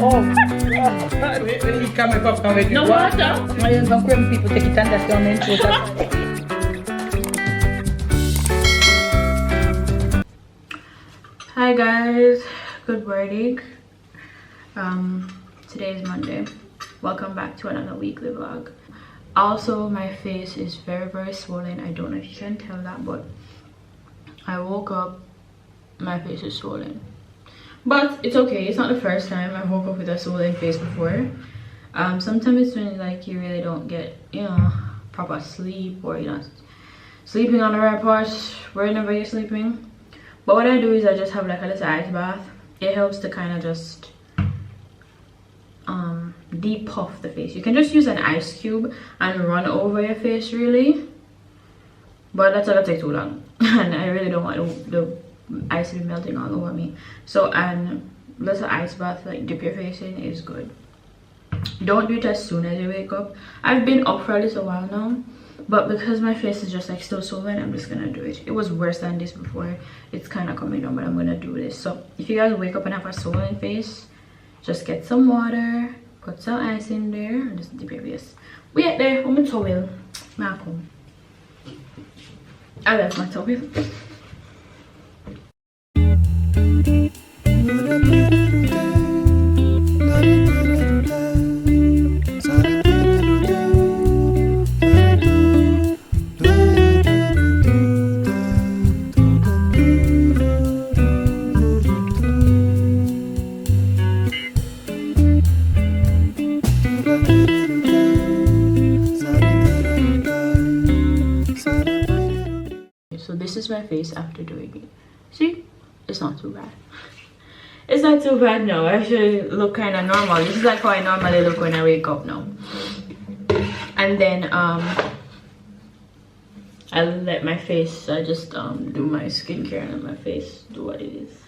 Oh, God. When you come up with No water. I don't know when people take it and that's down in water. Hi guys, good morning. Today is Monday. Welcome back to another weekly vlog. Also, my face is very swollen. I don't know if you can tell that, but I woke up, my face is swollen. But it's okay, it's not the first time I woke up with a swollen face before. Sometimes it's when like you really don't get, you know, proper sleep, or you're not sleeping on the right part whenever you're sleeping. But what I do is I just have like a little ice bath. It helps to kind of just depuff the face. You can just use an ice cube and run over your face really, but that's gonna take too long and I really don't want the ice to be melting all over me. So an little ice bath, like dip your face in, is good. Don't do it as soon as you wake up. I've been up for a little while now, but because my face is just like still swollen, I'm just gonna do it. It was worse than this before. It's kind of coming down, but I'm gonna do this. So if you guys wake up and have a swollen face, just get some water, put some ice in there, and just dip your face. Wait there, I'm a towel. I left my towel. So this is my face after doing it. See, it's not too bad. It's not too bad now. I actually look kind of normal. This is like how I normally look when I wake up now. And then I let my face, I just do my skincare and let my face do what it is.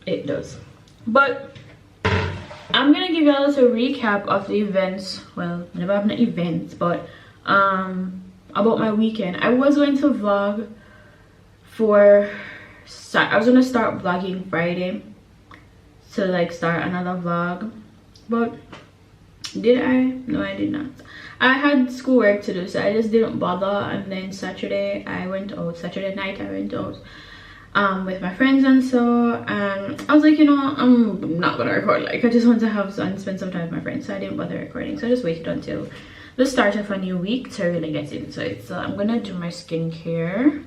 It does. But I'm gonna give you a little recap of the events. Well, never have no events, but about my weekend. I was going to vlog I was gonna start vlogging Friday to like start another vlog, but did I? No, I did not. I had schoolwork to do, so I just didn't bother. And then Saturday night I went out with my friends and so, and I was like, you know, I'm not gonna record. Like, I just want to have and spend some time with my friends, so I didn't bother recording. So I just waited until the start of a new week to really get into it. So I'm gonna do my skincare.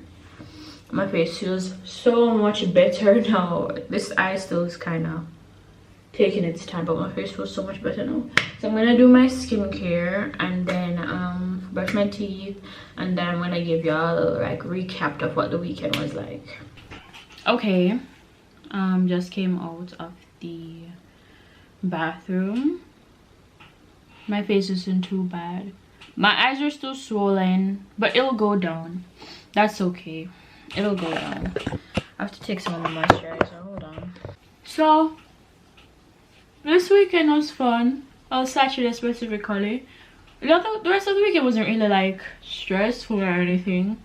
My face feels so much better now. This eye still is kind of taking its time, but my face feels so much better now. So I'm gonna do my skincare and then brush my teeth, and then I'm gonna give y'all a little like recap of what the weekend was like. Okay, just came out of the bathroom. My face isn't too bad. My eyes are still swollen, but it'll go down. That's okay. It'll go down. I have to take some of the moisturizer. Hold on. So this weekend was fun. Saturday specifically. The rest of the weekend wasn't really like stressful or anything.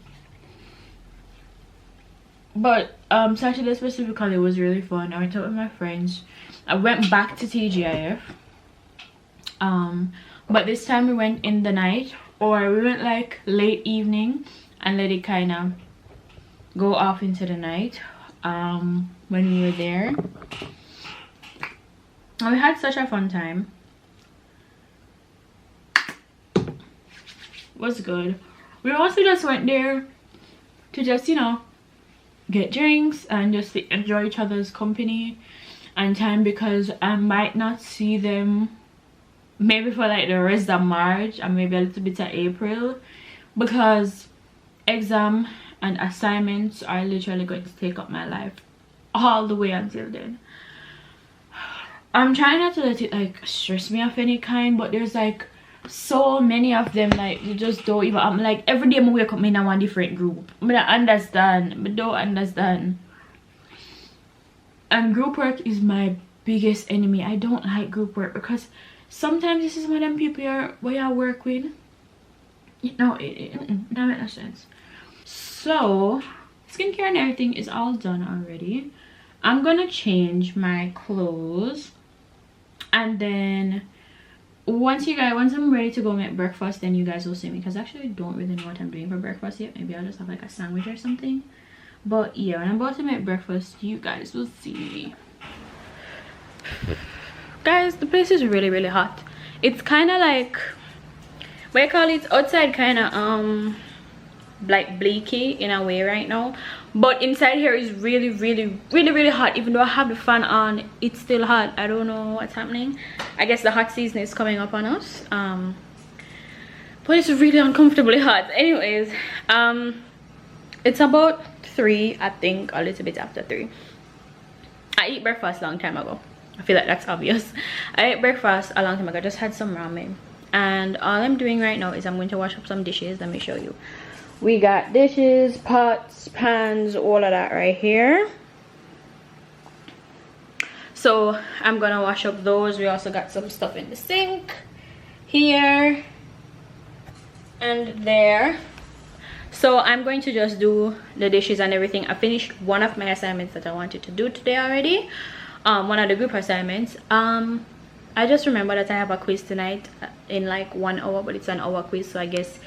But Saturday specifically was really fun. I went out with my friends. I went back to TGIF. But this time we went in the night, or we went like late evening and let it kind of go off into the night when we were there, and we had such a fun time. It was good. We also just went there to just, you know, get drinks and just to enjoy each other's company and time, because I might not see them maybe for like the rest of March and maybe a little bit of April, because exam and assignments are literally going to take up my life all the way until then. I'm trying not to let it like stress me of any kind, but there's like so many of them, like you just don't even, I'm like every day I wake up in one different group. I don't understand. And group work is my biggest enemy. I don't like group work because sometimes this is one of them people you work with. No, it doesn't make no sense. So skincare and everything is all done already. I'm gonna change my clothes And then once I'm ready to go make breakfast, then you guys will see me, because I actually don't really know what I'm doing for breakfast yet. Maybe I'll just have like a sandwich or something. But yeah, when I'm about to make breakfast, you guys will see me. Guys, the place is really, really hot. It's kind of like, what I call it, outside kind of like bleaky in a way right now, but inside here is really, really, really, really hot. Even though I have the fan on, it's still hot. I don't know what's happening. I guess the hot season is coming up on us, but it's really uncomfortably hot. Anyways, it's about 3, I think, a little bit after 3. I ate breakfast a long time ago. I feel like that's obvious. I ate breakfast a long time ago. I just had some ramen, and all I'm doing right now is I'm going to wash up some dishes. Let me show you. We got dishes, pots, pans, all of that right here. So I'm gonna wash up those. We also got some stuff in the sink here and there. So I'm going to just do the dishes and everything. I finished one of my assignments that I wanted to do today already, one of the group assignments. I just remember that I have a quiz tonight in like 1 hour, but it's an hour quiz, so I guess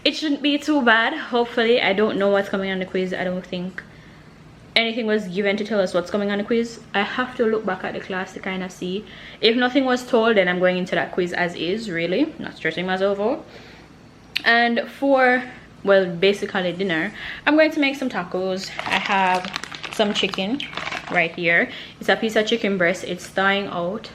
it shouldn't be too bad. Hopefully. I don't know what's coming on the quiz. I don't think anything was given to tell us what's coming on the quiz. I have to look back at the class to kind of see. If nothing was told, then I'm going into that quiz as is, really, not stressing myself out. And for, well, basically dinner, I'm going to make some tacos. I have some chicken right here. It's a piece of chicken breast. It's thawing out.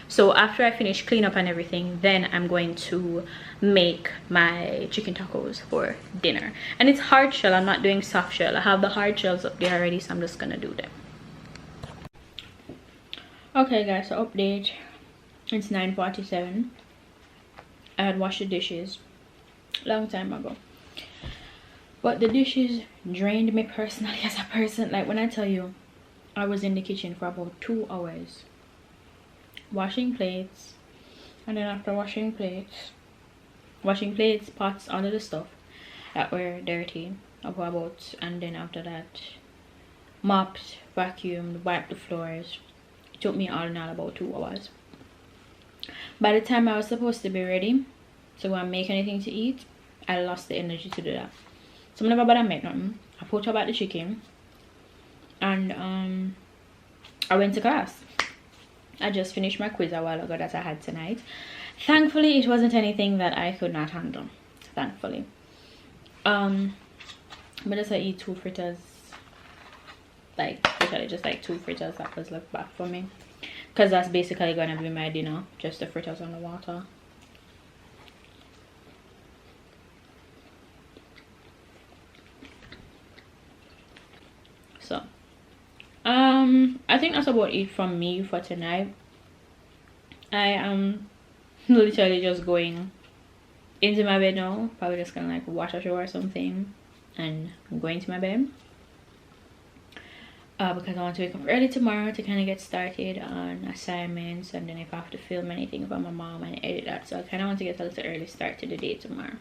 So after I finish clean up and everything, then I'm going to make my chicken tacos for dinner. And it's hard shell. I'm not doing soft shell. I have the hard shells up there already, so I'm just gonna do them. Okay guys, so update. It's 9:47. I had washed the dishes long time ago, but the dishes drained me personally as a person. Like, when I tell you, I was in the kitchen for about 2 hours washing plates, and then after washing plates, pots, all of the stuff that were dirty about, and then after that mopped, vacuumed, wiped the floors. It took me all in all about 2 hours. By the time I was supposed to be ready to go and make anything to eat, I lost the energy to do that. So I'm never bother make nothing. I put about the chicken, and I went to class. I just finished my quiz a while ago that I had tonight. Thankfully, it wasn't anything that I could not handle. Thankfully. But as I eat 2 fritters, like literally just like 2 fritters that was left back for me, because that's basically gonna be my dinner, just the fritters on the water. So I think that's about it from me for tonight. I am literally just going into my bed now. Probably just gonna like watch a show or something, and I'm going to my bed because I want to wake up early tomorrow to kind of get started on assignments, and then if I have to film anything for my mom and edit that, so I kind of want to get a little early start to the day tomorrow.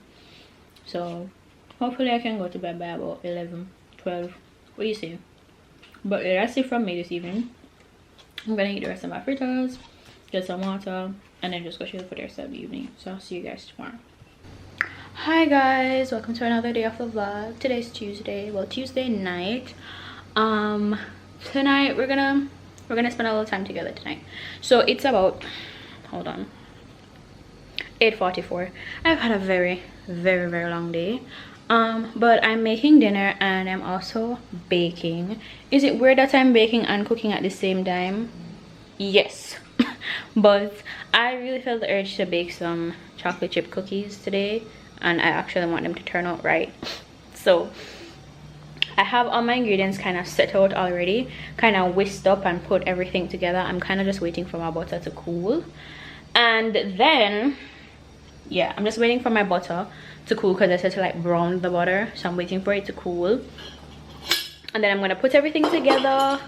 So hopefully I can go to bed by about 11, 12, what do you say? But yeah, that's it from me this evening. I'm gonna eat the rest of my fritters, get some water, and then just go chill for the rest of the evening. So I'll see you guys tomorrow. Hi guys, welcome to another day of the vlog. Today's Tuesday, well, Tuesday night. Tonight we're gonna spend a little time together tonight. So it's about, hold on, 8:44. I've had a very, very, very long day. But I'm making dinner and I'm also baking. Is it weird that I'm baking and cooking at the same time? Yes. But I really felt the urge to bake some chocolate chip cookies today, and I actually want them to turn out right. So I have all my ingredients kind of set out already, kind of whisked up and put everything together. I'm kind of just waiting for my butter to cool, and then yeah, I'm just waiting for my butter to cool because I said to like brown the butter, so I'm waiting for it to cool, and then I'm gonna put everything together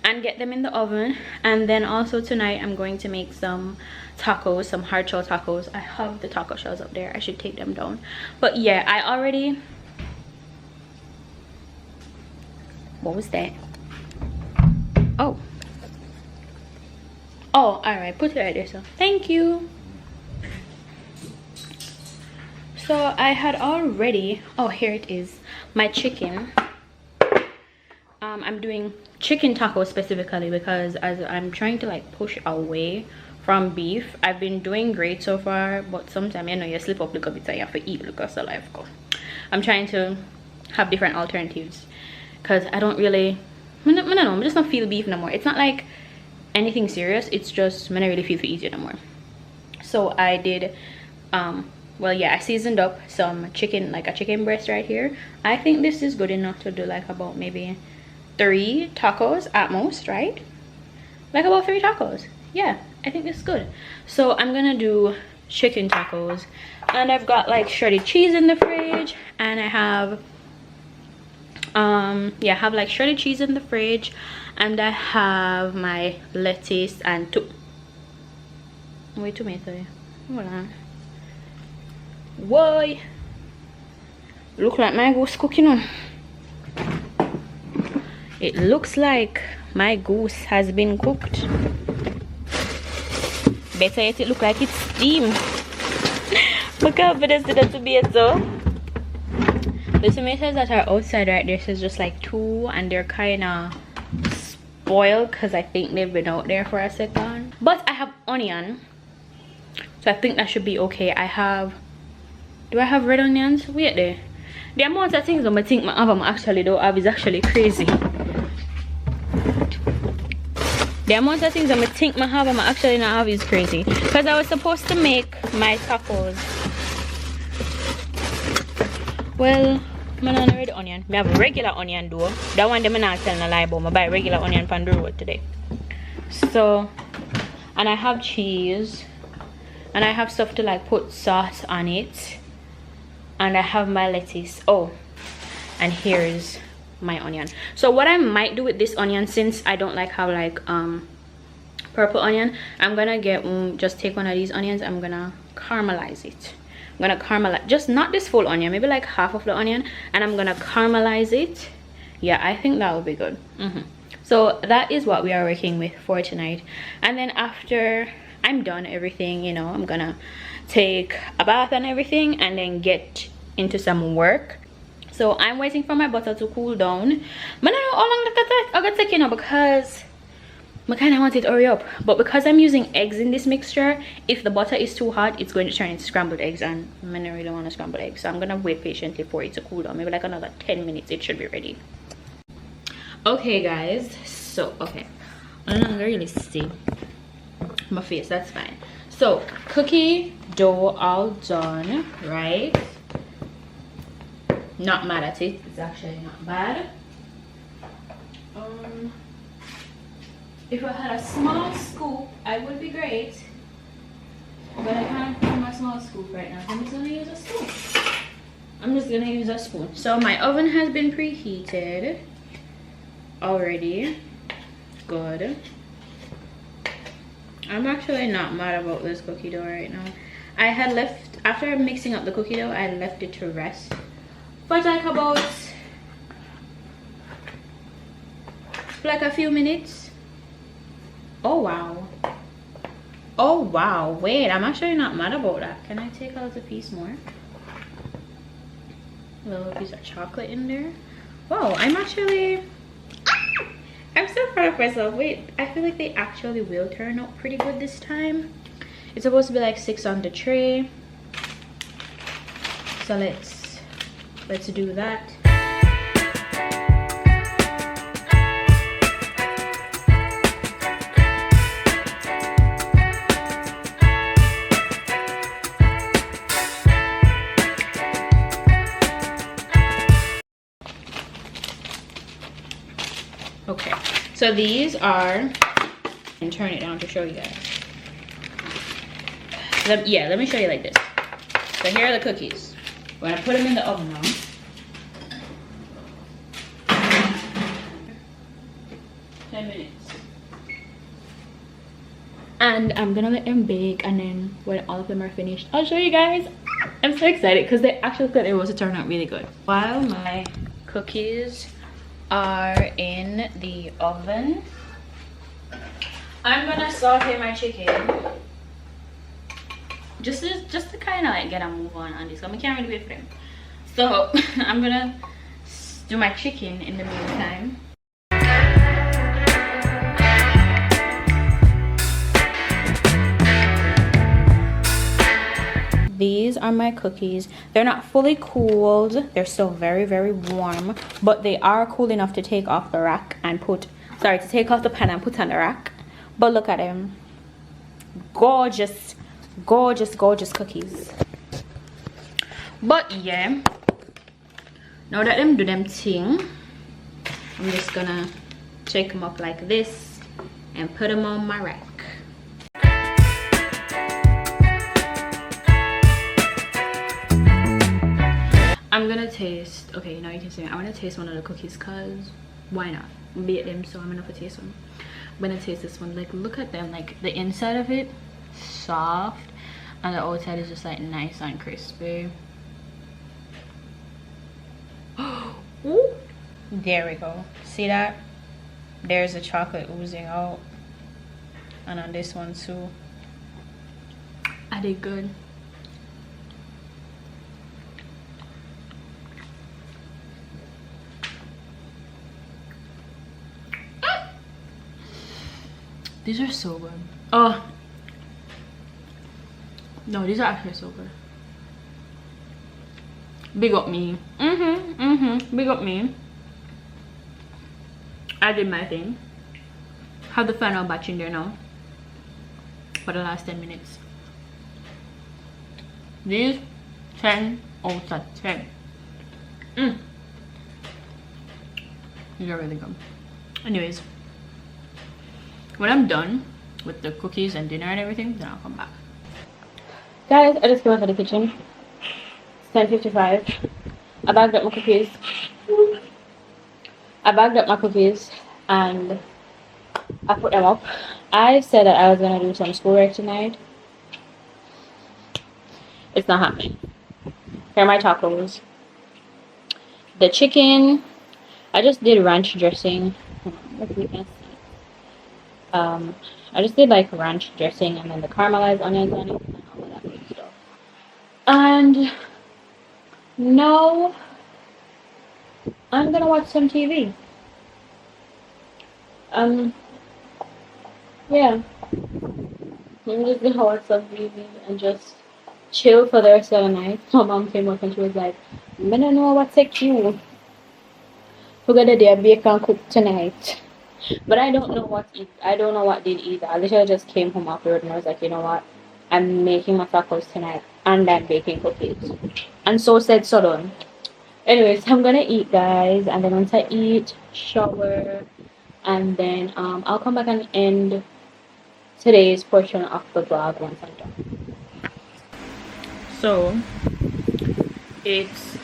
and get them in the oven. And then also tonight I'm going to make some tacos, some hard shell tacos. I have the taco shells up there, I should take them down. But yeah, I already, what was that? Oh, Oh, all right, put it right there. So thank you. So I had already, oh, here it is, my chicken. I'm doing chicken tacos specifically because as I'm trying to like push away from beef. I've been doing great so far, but sometimes you know you slip up a little bit and you have to eat because of life go. I'm trying to have different alternatives because I don't really, I don't know, I just don't feel beef no more. It's not like anything serious, it's just I don't really feel to eat it no more. So I did well, yeah, I seasoned up some chicken, like a chicken breast right here. I think this is good enough to do like about maybe 3 tacos at most, right? Like about 3 tacos. Yeah, I think this is good. So I'm gonna do chicken tacos, and I've got like shredded cheese in the fridge, and I have yeah, I have like shredded cheese in the fridge, and I have my lettuce and wait, tomato. Hold on. Why? Look like my goose cooking on. It looks like my goose has been cooked. Better yet, it look like it's steamed. Look how good is the tomato. The tomatoes that are outside right there says just like 2, and they're kind of spoiled because I think they've been out there for a second. But I have onion, so I think that should be okay. I have, do I have red onions? Wait there. The amount of things I think I have actually don't have is actually crazy. The amount of things I think I have I'm actually not have is crazy. Because I was supposed to make my tacos. Well, I don't have red onion. I have regular onion though. That one I'm not telling a lie about. I buy regular onion from the road today. So, and I have cheese. And I have stuff to like put sauce on it. And I have my lettuce. Oh, and here's my onion. So what I might do with this onion, since I don't like have like purple onion, I'm gonna get just take one of these onions. I'm gonna caramelize it. I'm gonna caramelize just not this full onion, maybe like half of the onion, and I'm gonna caramelize it. Yeah, I think that will be good. So that is what we are working with for tonight. And then after I'm done everything, you know, I'm gonna take a bath and everything and then get into some work. So I'm waiting for my butter to cool down. But I don't know how long I got to take, you know, because I kind of want it to hurry up. But because I'm using eggs in this mixture, if the butter is too hot, it's going to turn into scrambled eggs, and I don't really want to scramble eggs. So I'm gonna wait patiently for it to cool down. Maybe like another 10 minutes, it should be ready. Okay guys, so okay, I don't really see my face, that's fine. So cookie dough all done, right? Not mad at it, it's actually not bad. If I had a small scoop, I would be great, but I can't find my small scoop right now, so I'm just gonna use a spoon. I'm just gonna use a spoon. So my oven has been preheated already. Good. I'm actually not mad about this cookie dough right now. I had left, after mixing up the cookie dough, I left it to rest for like about like a few minutes. Oh wow. Oh wow, wait, I'm actually not mad about that. Can I take a little piece more? A little piece of chocolate in there. Wow, I'm actually, I'm so proud of myself. Wait, I feel like they actually will turn out pretty good this time. It's supposed to be like 6 on the tray. So let's do that. Okay, so these are, and turn it down to show you guys. Yeah, let me show you like this. So here are the cookies. We're gonna put them in the oven now. And I'm gonna let them bake, and then when all of them are finished, I'll show you guys. I'm so excited because they actually thought it was to turn out really good. While my cookies are in the oven, I'm gonna saute my chicken. Just to kind of like get a move on this. I can't really wait for them. So I'm gonna do my chicken in the meantime. These are my cookies. They're not fully cooled. They're still very, very warm, but they are cool enough to take off the rack and put, sorry, to take off the pan and put on the rack. But look at them. Gorgeous, gorgeous, gorgeous cookies. But yeah, now that them do them thing, I'm just gonna take them up like this and put them on my rack. I'm gonna taste, okay, now you can see me. I wanna taste one of the cookies because why not? Bake them, so I'm gonna taste one. I'm gonna taste this one. Like, look at them, like the inside of it soft and the outside is just like nice and crispy. Ooh. There we go. See that? There's the chocolate oozing out. And on this one too. I did good. These are so good. Oh no, these are actually so good. Big up me. Big up me. I did my thing. Have the final batch in there now for the last 10 minutes. These 10 out of 10. These are really good. Anyways, when I'm done with the cookies and dinner and everything, then I'll come back. Guys, I just came out of the kitchen. It's 10:55. I bagged up my cookies. And I put them up. I said that I was gonna do some schoolwork tonight. It's not happening. Here are my tacos. The chicken, I just did ranch dressing. I just did like ranch dressing and then the caramelized onions on it and all of that good stuff. And now I'm gonna watch some TV. Yeah, I'm just gonna watch some TV and just chill for the rest of the night. My mom came up and she was like, I don't know what take you. We're gonna do a bake and cook tonight. But I don't know what did either. I literally just came home afterward and I was like, you know what? I'm making my tacos tonight and I'm baking cookies. And so said, so done. Anyways, I'm gonna eat, guys, and then once I eat, shower, and then I'll come back and end today's portion of the vlog once I'm done. So it's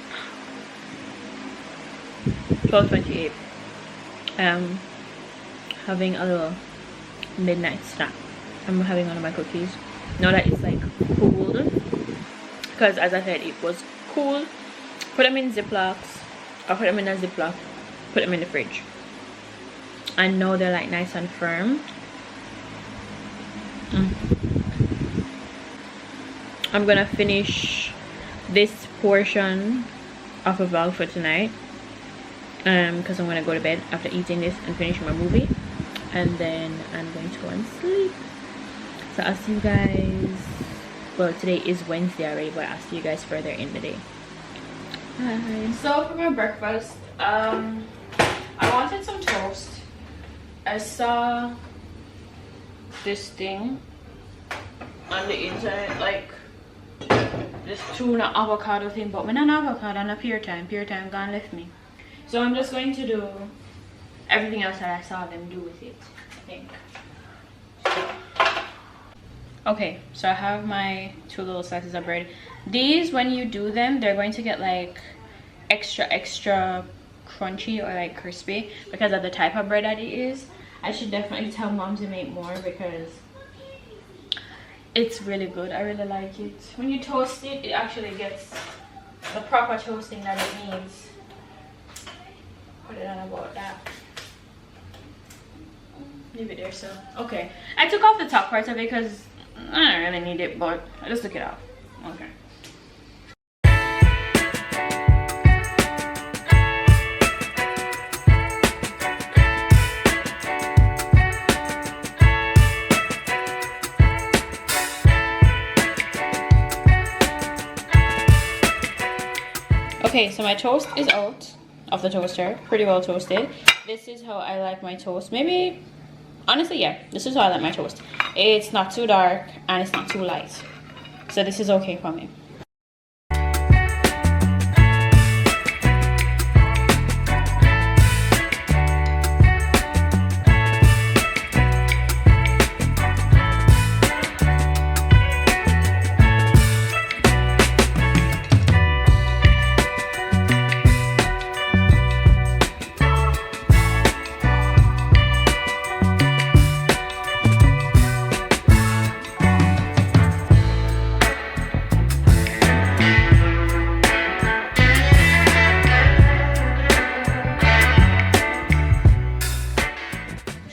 12:28. Having a little midnight snack. I'm having one of my cookies now that it's like cooled, because as I said, it was cool. Put them in Ziplocs. I put them in a Ziploc, put them in the fridge, and now they're like nice and firm. I'm gonna finish this portion of a vlog for tonight because I'm gonna go to bed after eating this and finishing my movie, and then I'm going to go and sleep. So I'll see you guys, well, today is Wednesday already, but I'll see you guys further in the day. Bye. So for my breakfast, I wanted some toast. I saw this thing on the internet, like this tuna avocado thing, but when an avocado and a pure time gone left me. So I'm just going to do everything else that I saw them do with it, I think. Okay, so I have my 2 little slices of bread. These, when you do them, they're going to get like extra crunchy or like crispy because of the type of bread that it is. I should definitely tell mom to make more because it's really good. I really like it. When you toast it, it actually gets the proper toasting that it needs. Put it on about that. leave it there. So okay, I took off the top part of it because I don't really need it, but I just took it off. Okay. Okay, so my toast is out of the toaster, pretty well toasted. This is how I like my toast. Maybe, honestly, yeah, this is how I like my toast. It's not too dark and it's not too light. So this is okay for me.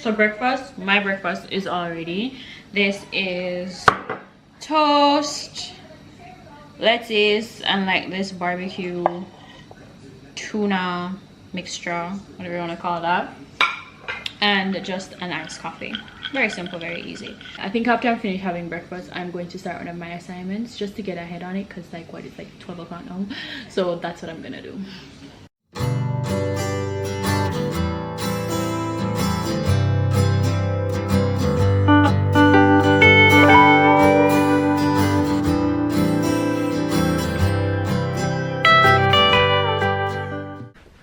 So breakfast, my breakfast is all ready. This is toast, lettuce, and like this barbecue tuna mixture, whatever you want to call that, and just an iced coffee. Very simple, very easy. I think after I finish having breakfast, I'm going to start one of my assignments just to get ahead on it, because like what, it's like 12 o'clock now, so that's what I'm gonna do.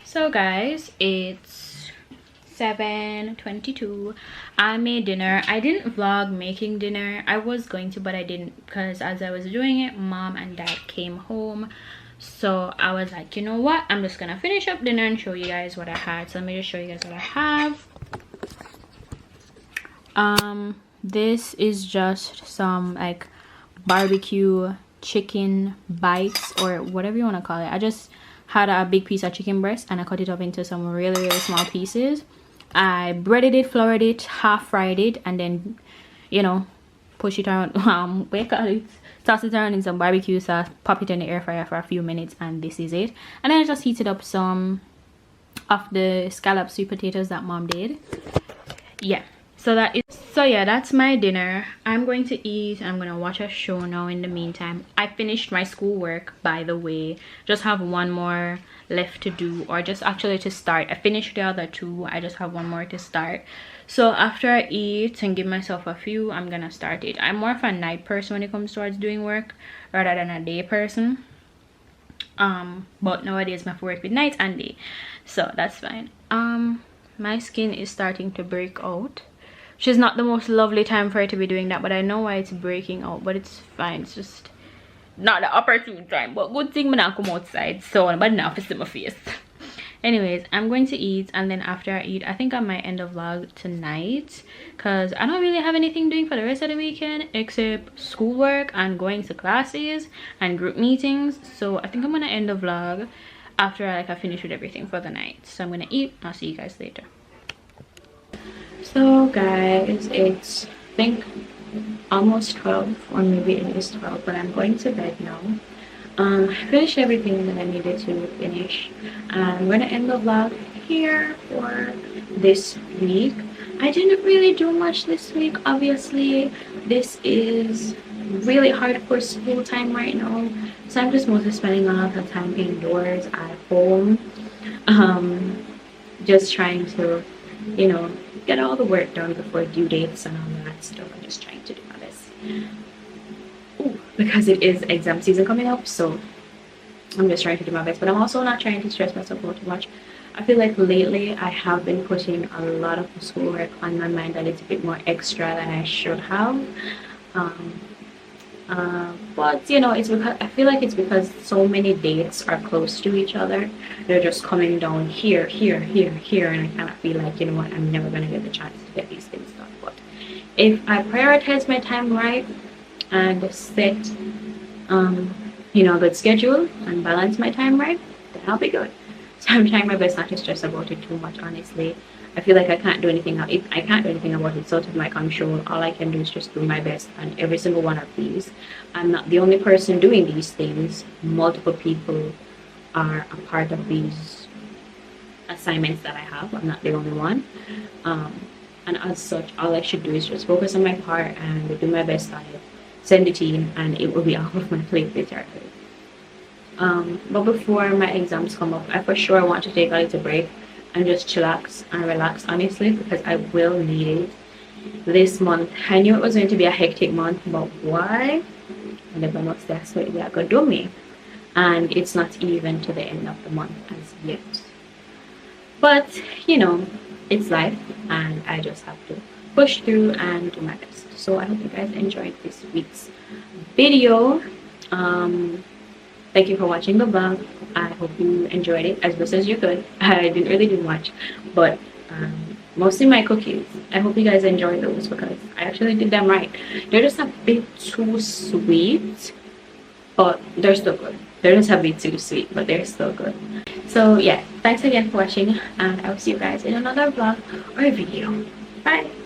So guys, it's 7:22. I made dinner. I didn't vlog making dinner. I was going to, but I didn't, because as I was doing it, mom and dad came home. So I was like, you know what, I'm just gonna finish up dinner and show you guys what I had. So let me just show you guys what I have. This is just some like barbecue chicken bites, or whatever you want to call it. I just had a big piece of chicken breast and I cut it up into some really small pieces. I breaded it, floured it, half fried it, and then, you know, push it around, toss it around in some barbecue sauce, pop it in the air fryer for a few minutes, and this is it. And then I just heated up some of the scallop sweet potatoes that mom did. Yeah, so that is, so yeah, that's my dinner. I'm going to eat. I'm gonna watch a show now. In the meantime, I finished my schoolwork, by the way. Just have one more left to do, or just actually to start. I finished the other two, I just have one more to start. So after I eat and give myself a few, I'm gonna start it. I'm more of a night person when it comes towards doing work rather than a day person. But nowadays I have to work with night and day, so that's fine. My skin is starting to break out, which is not the most lovely time for it to be doing that, but I know why it's breaking out, but it's fine. It's just not the opportune time, but good thing when I come outside, so nobody now to see my face. Anyways, I'm going to eat, and then after I eat, I think I might end the vlog tonight, because I don't really have anything doing for the rest of the weekend except schoolwork and going to classes and group meetings. So I think I'm gonna end the vlog after I finish with everything for the night. So I'm gonna eat. I'll see you guys later. So guys, it's I think almost 12, or maybe it is 12, but I'm going to bed now. I finished everything that I needed to finish. I'm going to end the vlog here for this week. I didn't really do much this week. Obviously, this is really hard for school time right now, so I'm just mostly spending a lot of time indoors at home, just trying to, you know, get all the work done before due dates and all that stuff. I'm just trying to do my best. Ooh, because it is exam season coming up, so I'm just trying to do my best, but I'm also not trying to stress myself out too much. I feel like lately I have been putting a lot of schoolwork on my mind that it's a bit more extra than I should have. But you know, it's because I feel like it's because so many dates are close to each other. They're just coming down here, here, here, here, and I kind of feel like, you know what, I'm never gonna get the chance to get these things done. But if I prioritize my time right and set you know, a good schedule and balance my time right, then I'll be good. So I'm trying my best not to stress about it too much, honestly. I feel like I can't do anything. I can't do anything about it. It's out of my control. All I can do is just do my best. And every single one of these, I'm not the only person doing these things. Multiple people are a part of these assignments that I have. I'm not the only one. And as such, all I should do is just focus on my part and do my best on it. Send it in, and it will be off of my plate literally. But before my exams come up, I for sure want to take a little break and just chillax and relax, honestly, because I will need it this month. I knew it was going to be a hectic month, but why? I never know that's what they are going to do me. And it's not even to the end of the month as yet. But, you know, it's life, and I just have to push through and do my best. So I hope you guys enjoyed this week's video. Thank you for watching the vlog. I hope you enjoyed it as much as you could. I didn't really do much, but mostly my cookies. I hope you guys enjoyed those because I actually did them right. They're just a bit too sweet, but they're still good. They're just a bit too sweet, but they're still good. So yeah, thanks again for watching, and I'll see you guys in another vlog or video. Bye!